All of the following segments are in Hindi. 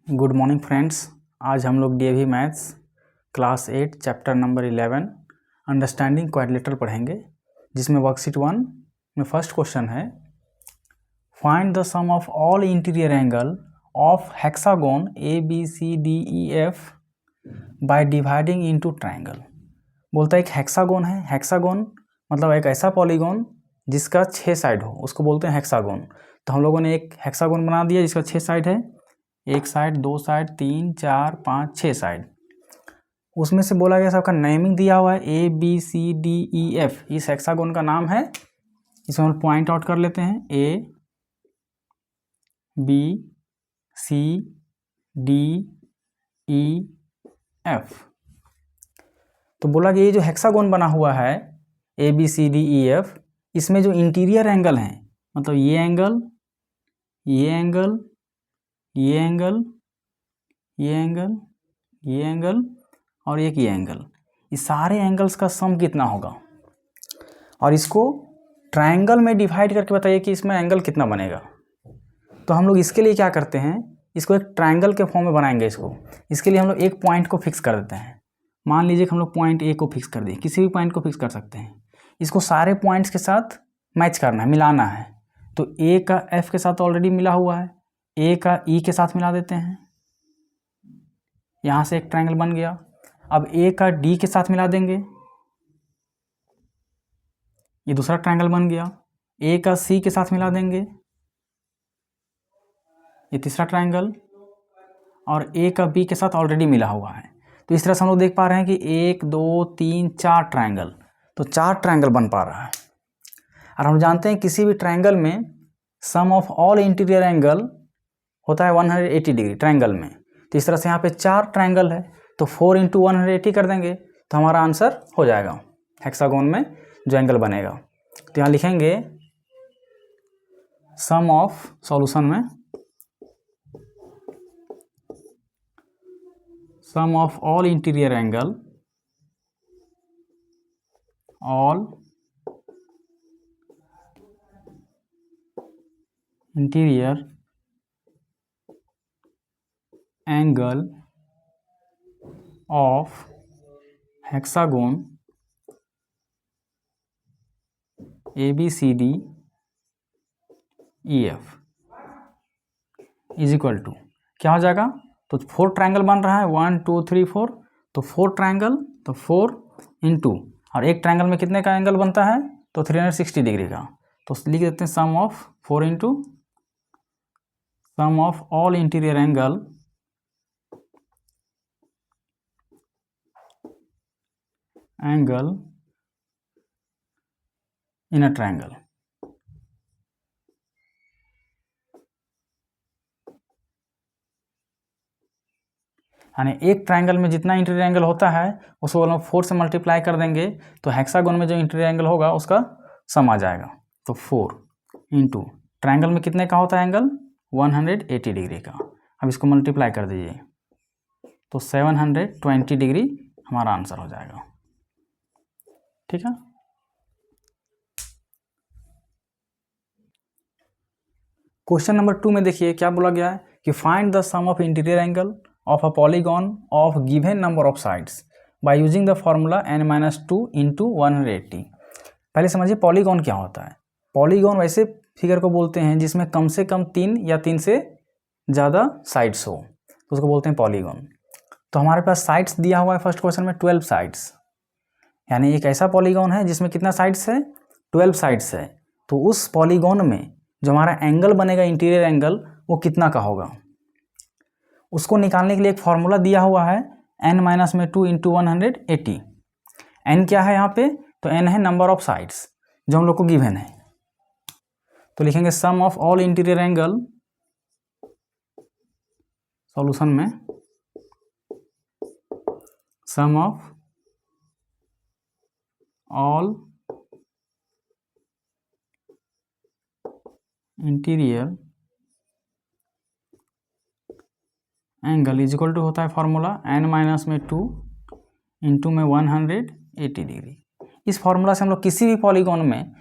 Good morning friends. आज हम लोग DAV maths class 8 chapter number 11 understanding quadrilateral पढ़ेंगे, जिसमें वर्कशीट 1 में फर्स्ट क्वेश्चन है find the sum of all interior angle of hexagon ABCDEF by dividing into triangle. बोलता है एक हेक्सागोन है। हेक्सागोन मतलब एक ऐसा पॉलीगॉन जिसका 6 साइड हो, उसको बोलते हैं हेक्सागोन। तो हम लोगों ने एक हेक्सागोन बना दिया जिसका 6 साइड है, एक साइड, दो साइड, 3, 4, 5, 6 साइड। उसमें से बोला गया सबका नेमिंग दिया हुआ है ABCDEF। इस हेक्सागोन का नाम है, इसमें हम पॉइंट आउट कर लेते हैं ABCDEF। तो बोला कि ये जो हेक्सागोन बना हुआ है ABCDEF, इसमें जो इंटीरियर एंगल हैं, मतलब ये एंगल, ये एंगल, ये एंगल, ये एंगल, ये एंगल और एक ये एंगल, इस सारे एंगल्स का सम कितना होगा, और इसको ट्रायंगल में डिवाइड करके बताइए कि इसमें एंगल कितना बनेगा। तो हम लोग इसके लिए क्या करते हैं, इसको एक ट्रायंगल के फॉर्म में बनाएंगे। इसके लिए हम लोग एक पॉइंट को फिक्स कर देते हैं। मान लीजिए कि हम लोग पॉइंट ए को फिक्स कर दिए, किसी भी पॉइंट को फिक्स कर सकते हैं। इसको सारे पॉइंट्स के साथ मैच करना है, मिलाना है। तो ए का एफ के साथ ऑलरेडी मिला हुआ है, ए का ई के साथ मिला देते हैं, यहाँ से एक ट्रायंगल बन गया। अब ए का डी के साथ मिला देंगे, ये दूसरा ट्रायंगल बन गया। ए का सी के साथ मिला देंगे, ये तीसरा ट्रायंगल। और ए का बी के साथ ऑलरेडी मिला हुआ है। तो इस तरह से हम लोग देख पा रहे हैं कि 1 2 3 4 ट्रायंगल, तो 4 ट्रायंगल बन पा रहा है। और हम जानते हैं किसी भी ट्रायंगल में sum of all interior angle होता है 180 डिग्री ट्रायंगल में। तो इस तरह से यहाँ पे 4 ट्रायंगल है, तो 4 × 180 कर देंगे तो हमारा आंसर हो जाएगा हेक्सागोन में जो एंगल बनेगा। तो यहाँ लिखेंगे सम ऑफ, सॉल्यूशन में sum of all interior angle, all interior angle of hexagon ABCDEF is equal to क्या हो जाएगा। तो 4 ट्रायंगल बन रहा है, 1 2 3 4, तो 4 ट्रायंगल, तो 4 × और एक ट्रायंगल में कितने का एंगल बनता है, तो 360 डिग्री का। तो लिख देते हैं sum of 4 × sum of all interior angle in a triangle. यानी एक ट्रायंगल में जितना इंटीरियर एंगल होता है उसको हम 4 से मल्टीप्लाई कर देंगे, तो हेक्सागोन में जो इंटीरियर एंगल होगा उसका सम आ जाएगा। तो 4 × ट्रायंगल में कितने का होता है एंगल, 180 डिग्री का। अब इसको मल्टीप्लाई कर दीजिए तो 720 डिग्री हमारा आंसर हो जाएगा। ठीक है। क्वेश्चन नंबर 2 में देखिए क्या बोला गया है कि find the sum of interior angle of a polygon of given number of sides by using the formula n-2 × 180। पहले समझिए पॉलीगॉन क्या होता है। पॉलीगॉन वैसे फिगर को बोलते हैं जिसमें कम से कम 3 या 3 से ज़्यादा साइड्स हो, तो उसको बोलते हैं पॉलीगॉन। तो हमारे पास साइड्स दिया हुआ है फर्स्ट क्वेश्चन में 12 साइड्स, यानी एक ऐसा पॉलीगॉन है जिसमें कितना साइड्स है, 12 साइड्स है। तो उस पॉलीगॉन में जो हमारा एंगल बनेगा इंटीरियर एंगल, वो कितना का होगा, उसको निकालने के लिए एक फॉर्मूला दिया हुआ है n-2 × 180। n क्या है यहाँ पे, तो n है नंबर ऑफ साइड्स जो हम लोग को गिवन है। तो लिखेंगे sum of all interior angle, solution में sum of all interior angle is equal to होता है फॉर्मूला n-2 × 180 डिग्री। इस फॉर्मूला से हम लोग किसी भी पॉलीगॉन में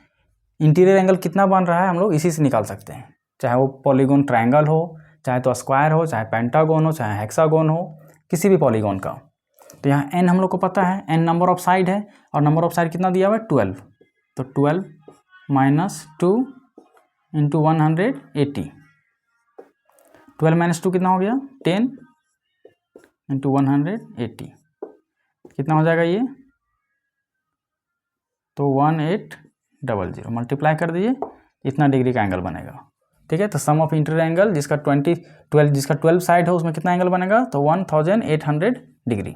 इंटीरियर एंगल कितना बन रहा है हम लोग इसी से निकाल सकते हैं, चाहे वो पॉलीगॉन ट्रायंगल हो चाहे तो स्क्वायर हो, चाहे पेंटागोन हो, चाहे हेक्सागोन हो, किसी भी पॉलीगॉन का। तो यहाँ n हम लोग को पता है, n नंबर ऑफ साइड है और नंबर ऑफ साइड कितना दिया हुआ है 12, तो 12 माइनस 2 इंटू 180, 12 माइनस 2 कितना हो गया 10 इंटू 180, कितना हो जाएगा ये, तो 1800 मल्टीप्लाई कर दीजिए, इतना डिग्री का एंगल बनेगा। ठीक है, तो सम ऑफ इंटीरियर एंगल जिसका 12 साइड है उसमें कितना एंगल बनेगा, तो 1800 डिग्री।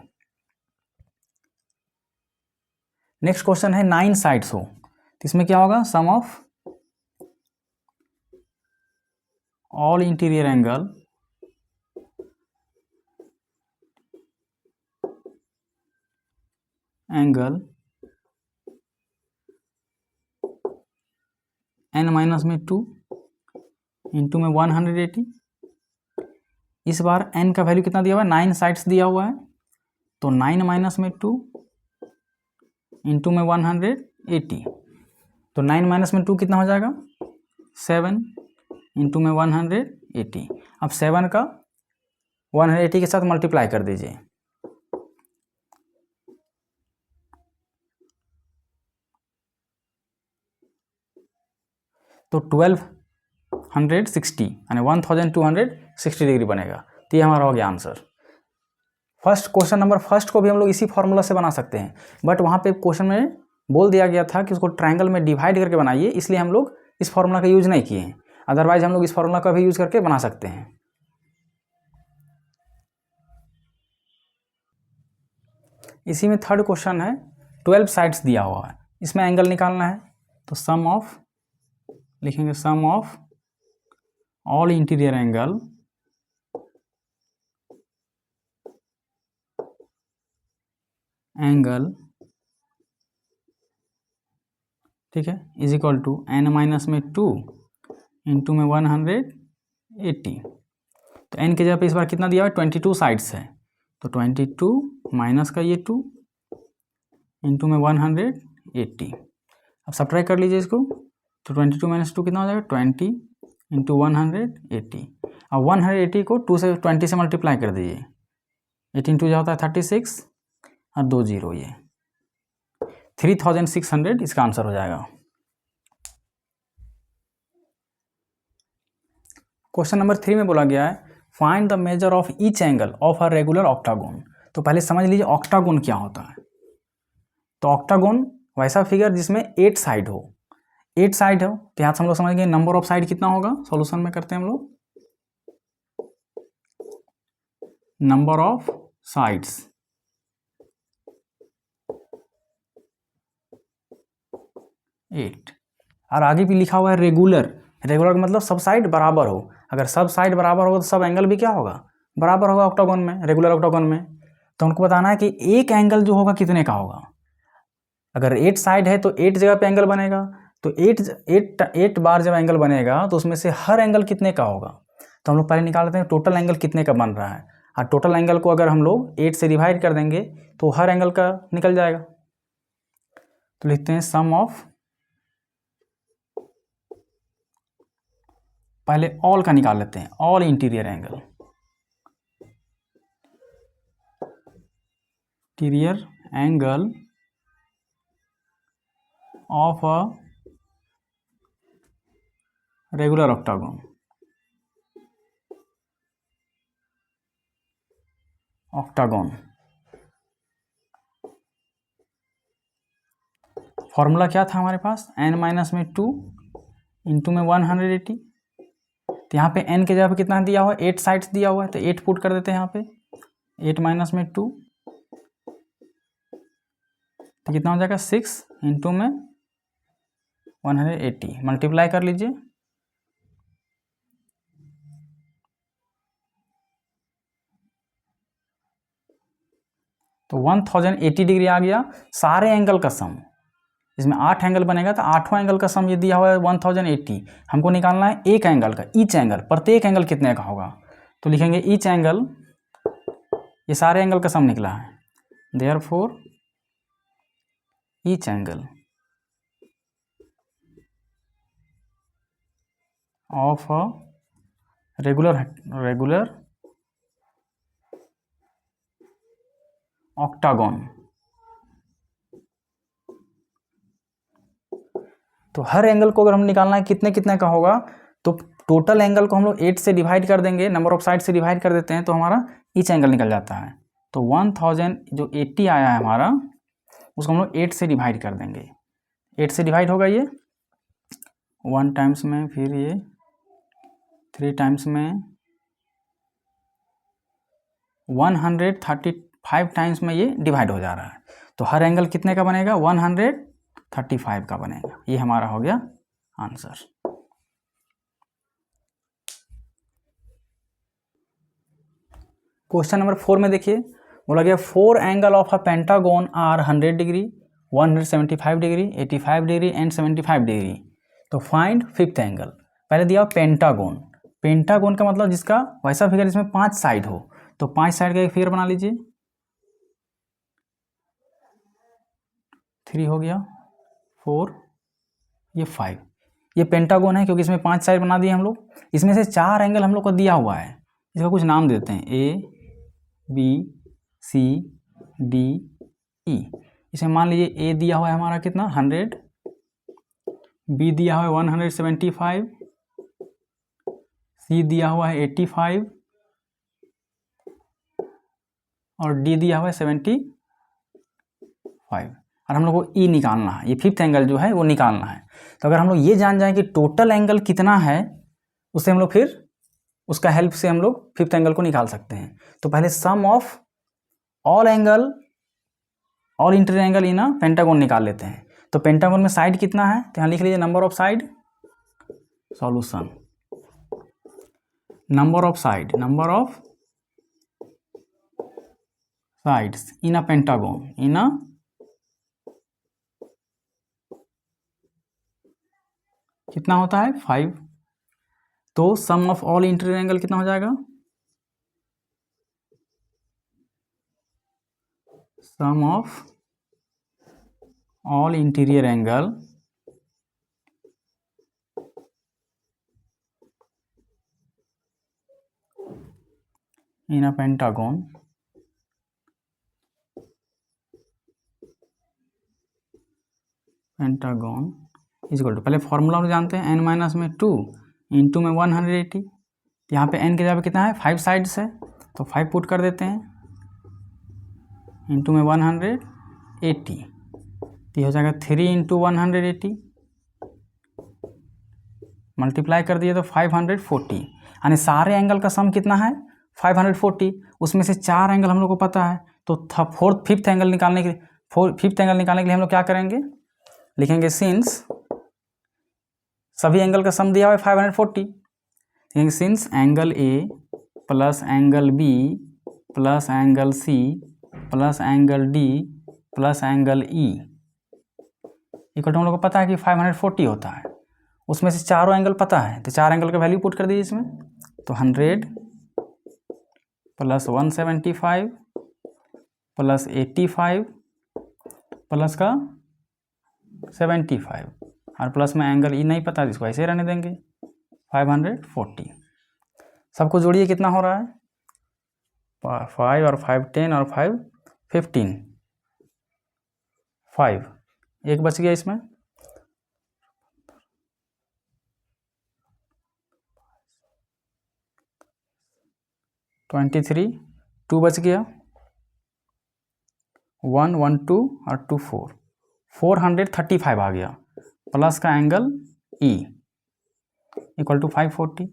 नेक्स्ट क्वेश्चन है 9 साइड्स हो, तो इसमें क्या होगा, sum of all interior angle n minus में 2 इंटू में 180। इस बार n का वैल्यू कितना दिया हुआ है, 9 साइड्स दिया हुआ है, तो 9 माइनस में 2 इंटू में 180, तो 9 माइनस में 2 कितना हो जाएगा 7 इंटू में 180। अब 7 का 180 के साथ मल्टीप्लाई कर दीजिए, तो 1260 यानी 1260 डिग्री बनेगा। तो ये हमारा हो गया answer. First question number first को भी हम लोग इसी फॉर्मूला से बना सकते हैं, बट वहाँ पे क्वेश्चन में बोल दिया गया था कि उसको ट्रायंगल में डिवाइड करके बनाइए, इसलिए हम लोग इस फार्मूला का यूज नहीं किए हैं। अदरवाइज हम लोग इस फार्मूला का भी यूज करके बना सकते हैं। इसी में थर्ड क्वेश्चन है, 12 साइड्स दिया हुआ है, इसमें एंगल निकालना है, तो सम ऑफ लिखेंगे, sum of all interior angle ठीक है is equal to n minus में 2 इंटू में 180। तो n के जगह पे इस बार कितना दिया हुआ है 22 साइड्स है, तो 22 माइनस का ये 2 इंटू में 180। अब सब्ट्रैक्ट कर लीजिए इसको, तो 22 माइनस 2 कितना हो जाएगा 20 इंटू 180। अब 180 को 2 से 20 से मल्टीप्लाई कर दीजिए, 18 2 होता है 36 और 2 0, ये 3600 इसका आंसर हो जाएगा। क्वेश्चन नंबर 3 में बोला गया है, find the measure of each angle of a regular octagon. तो पहले समझ लीजिए ऑक्टागोन क्या होता है। तो ऑक्टागोन वैसा फिगर जिसमें 8 साइड हो, 8 साइड हो, तो यहाँ से हम लोग समझ गए नंबर ऑफ साइड कितना होगा, सॉल्यूशन में करते हैं हम लोग, नंबर ऑफ साइड्स 8। और आगे भी लिखा हुआ है रेगुलर, रेगुलर का मतलब सब साइड बराबर हो। अगर सब साइड बराबर होगा तो सब एंगल भी क्या होगा, बराबर होगा ऑक्टागोन में, रेगुलर ऑक्टागोन में। तो हमको बताना है कि एक एंगल जो होगा कितने का होगा। अगर 8 साइड है तो 8 जगह पे एंगल बनेगा, तो 8 बार जब एंगल बनेगा तो उसमें से हर एंगल कितने का होगा। तो हम लोग पहले निकाल लेते हैं टोटल एंगल कितने का बन रहा है, और टोटल एंगल को अगर हम लोग 8 से डिवाइड कर देंगे तो हर एंगल का निकल जाएगा। तो लिखते हैं सम ऑफ, पहले ऑल का निकाल लेते हैं, all interior angle, interior angle of a regular octagon, octagon formula क्या था हमारे पास, n माइनस में 2 इंटू में 180। तो यहाँ पे n के जगह पे कितना दिया हुआ है 8 साइड्स दिया हुआ है, तो 8 पुट कर देते हैं यहाँ पे, 8 माइनस में 2 तो कितना हो जाएगा 6 इंटू में 180, मल्टीप्लाई कर लीजिए, तो 1080 डिग्री आ गया सारे एंगल का सम। इसमें 8 एंगल बनेगा तो 8वां एंगल का सम ये दिया हुआ है 1080। हमको निकालना है एक एंगल का, ईच एंगल, प्रत्येक एंगल कितने का होगा। तो लिखेंगे ईच एंगल, ये सारे एंगल का सम निकला है, therefore each angle of a regular octagon. तो हर एंगल को अगर हम निकालना है कितने कितने का होगा, तो टोटल एंगल को हम लोग 8 से डिवाइड कर देंगे, नंबर ऑफ साइड से डिवाइड कर देते हैं, तो हमारा ईच एंगल निकल जाता है। तो 1000 जो 80 आया है हमारा, उसको हम लोग 8 से डिवाइड कर देंगे। 8 से डिवाइड होगा ये 1 टाइम्स में, फिर ये 3 टाइम्स में, 135 टाइम्स में ये डिवाइड हो जा रहा है। तो हर एंगल कितने का बनेगा, 135 का बनेगा। ये हमारा हो गया आंसर। क्वेश्चन नंबर 4 में देखिए, बोला गया 4 angle of a pentagon are 100 degree, 175 degree, 85 degree and 75 degree. तो फाइंड फिफ्थ एंगल। पहले दिया पेंटागोन। पेंटागोन का मतलब जिसका वैसा फिगर जिसमें 5 साइड हो, तो 5 साइड का एक फिगर बना लीजिए। 3 हो गया, 4, ये 5। ये पेंटागोन है क्योंकि इसमें 5 साइड बना दिए हम लोग। इसमें से 4 एंगल हम लोग को दिया हुआ है, इसका कुछ नाम देते हैं, A B C D E. इसमें मान लीजिए ए दिया हुआ है हमारा कितना 100, बी दिया हुआ है 175, सी दिया हुआ है 85 और डी दिया हुआ है 75। और हम लोग को ई निकालना है, ये फिफ्थ एंगल जो है वो निकालना है। तो अगर हम लोग ये जान जाए कि टोटल एंगल कितना है, उससे हम लोग फिर उसका हेल्प से हम लोग फिफ्थ एंगल को निकाल सकते हैं। तो पहले sum of all angle, all interior angle in a pentagon निकाल लेते हैं। तो पेंटागोन में साइड कितना है, तो यहाँ लिख लीजिए number of side. Solution, number of side, number of sides in a pentagon, in a कितना होता है 5। तो sum of all interior angle कितना हो जाएगा, sum of all interior angle in a pentagon is equal to, पहले फॉर्मूला हम जानते हैं n-2 इंटू में 180। तो यहाँ पे n की जगह पे कितना है 5 साइड्स है, तो 5 पुट कर देते हैं इंटू में 180, तो ये हो जाएगा 3 इंटू 180, मल्टीप्लाई कर दिए तो 540। यानी सारे एंगल का सम कितना है 540। उसमें से 4 एंगल हम लोग को पता है, तो फिफ्थ एंगल निकालने के लिए हम लोग क्या करेंगे, लिखेंगे सिंस सभी एंगल का सम दिया हुआ है 540, लिखेंगे since angle A plus angle B plus angle C plus angle D plus angle E equal to हम लोग को पता है कि 540 होता है। उसमें से चारों एंगल पता है, तो 4 एंगल का वैल्यू पुट कर दीजिए इसमें। तो 100 प्लस 175 प्लस 85 प्लस का 75 और प्लस में एंगल ई नहीं पता, जिसको ऐसे रहने देंगे 540। सबको जोड़िए कितना हो रहा है 5 और 5 10 और 5 15, 5 एक बच गया इसमें, 23, 2 बच गया, 1 1 2 और 2 4, 435 आ गया प्लस का एंगल ई इक्वल टू 540।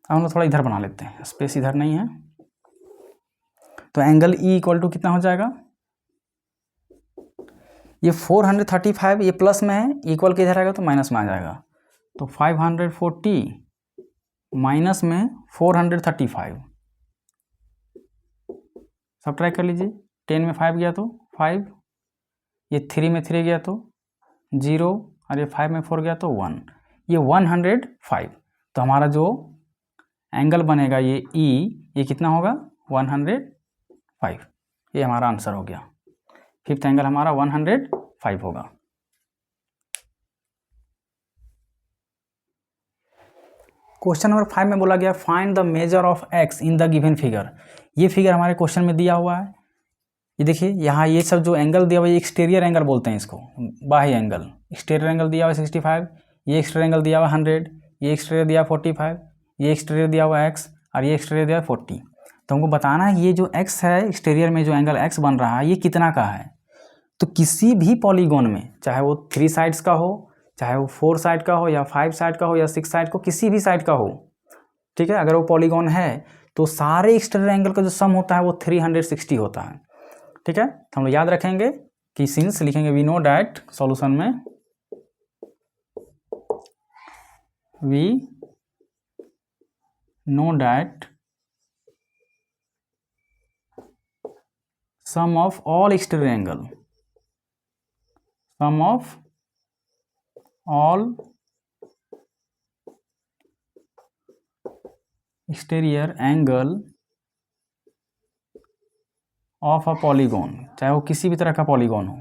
अब हम लोग थोड़ा इधर बना लेते हैं, स्पेस इधर नहीं है, तो एंगल ई इक्वल टू कितना हो जाएगा, ये 435 ये प्लस में है, इक्वल के इधर आएगा तो माइनस में आ जाएगा। तो 540 माइनस में 435, सब ट्राई कर लीजिए। 10 में 5 गया तो 5, ये 3 में 3 गया तो 0 और ये 5 में 4 गया तो 1, ये 105। तो हमारा जो एंगल बनेगा ये ई, ये कितना होगा 105। ये हमारा आंसर हो गया, फिफ्थ एंगल हमारा 105 होगा। क्वेश्चन नंबर 5 में बोला गया find the measure of x in the given figure. ये फिगर हमारे क्वेश्चन में दिया हुआ है। ये देखिए यहाँ ये सब जो एंगल दिया हुआ है एक्सटीरियर एंगल बोलते हैं इसको, बाह्य एंगल। एक्सटीरियर एंगल दिया हुआ है 65, ये एक्सटीरियर एंगल दिया हुआ है 100, ये एक्सटीरियर दिया 45, ये एक्सटीरियर दिया हुआ है एक्स और ये एक्सटीरियर दिया 40। तो हमको बताना है ये जो एक्स है एक्सटीरियर में जो एंगल एक्स बन रहा है ये कितना का है। तो किसी भी पॉलीगॉन में चाहे वो 3 साइड्स का हो, चाहे वो 4 साइड का हो या 5 साइड का हो या 6 साइड को, किसी भी साइड का हो, ठीक है, अगर वो पॉलीगॉन है तो सारे एक्सटीरियर एंगल का जो सम होता है वो 360 होता है। ठीक है, तो हम लोग याद रखेंगे कि सिंस लिखेंगे वी नो डैट, सॉल्यूशन में we know that sum of all exterior angle, sum of all exterior angle of a polygon, चाहे वो किसी भी तरह का पॉलीगॉन हो,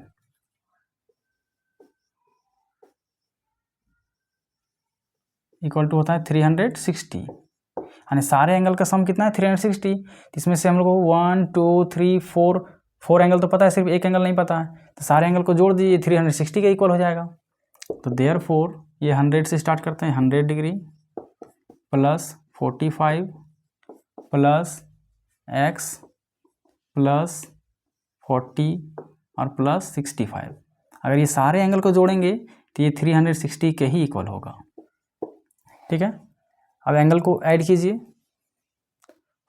इक्वल टू होता है 360। यानी सारे एंगल का सम कितना है 360। इसमें से हम लोग को 1 2 3 4 एंगल तो पता है, सिर्फ एक एंगल नहीं पता है, तो सारे एंगल को जोड़ दीजिए 360 के इक्वल हो जाएगा। तो देयरफॉर ये 100 से स्टार्ट करते हैं, 100 degree plus 45 plus x plus 40 और प्लस 65। अगर ये सारे एंगल को जोड़ेंगे तो ये 360 के ही इक्वल होगा। ठीक है, अब एंगल को ऐड कीजिए,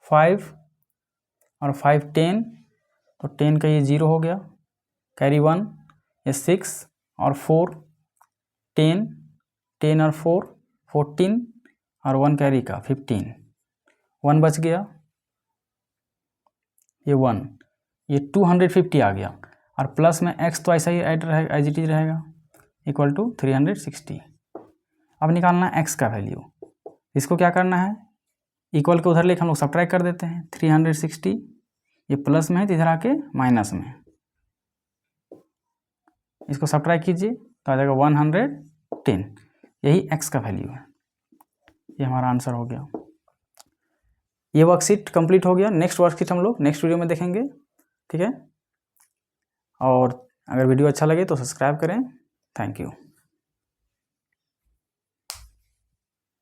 5 और 5 10, तो 10 का ये 0 हो गया, कैरी 1, ये 6 और 4 10, 10 और 4 14 और 1 कैरी का 15, 1 बच गया, ये 1, ये 250 आ गया और प्लस में x तो ऐसा ही ऐड रहेगा, एज इट इज रहेगा, इक्वल टू 360। अब निकालना है x का वैल्यू। इसको क्या करना है, इक्वल के उधर लेके हम लोग सब्ट्रैक्ट कर देते हैं। 360 ये प्लस में है तो इधर आके माइनस में, इसको सब्ट्रैक्ट कीजिए तो आ जाएगा 110। यही x का वैल्यू है, ये हमारा आंसर हो गया। ये वर्कशीट कंप्लीट हो गया। नेक्स्ट वर्कशीट हम लोग नेक्स्ट वीडियो में देखेंगे। ठीक है, और अगर वीडियो अच्छा लगे तो सब्सक्राइब करें। Thank you.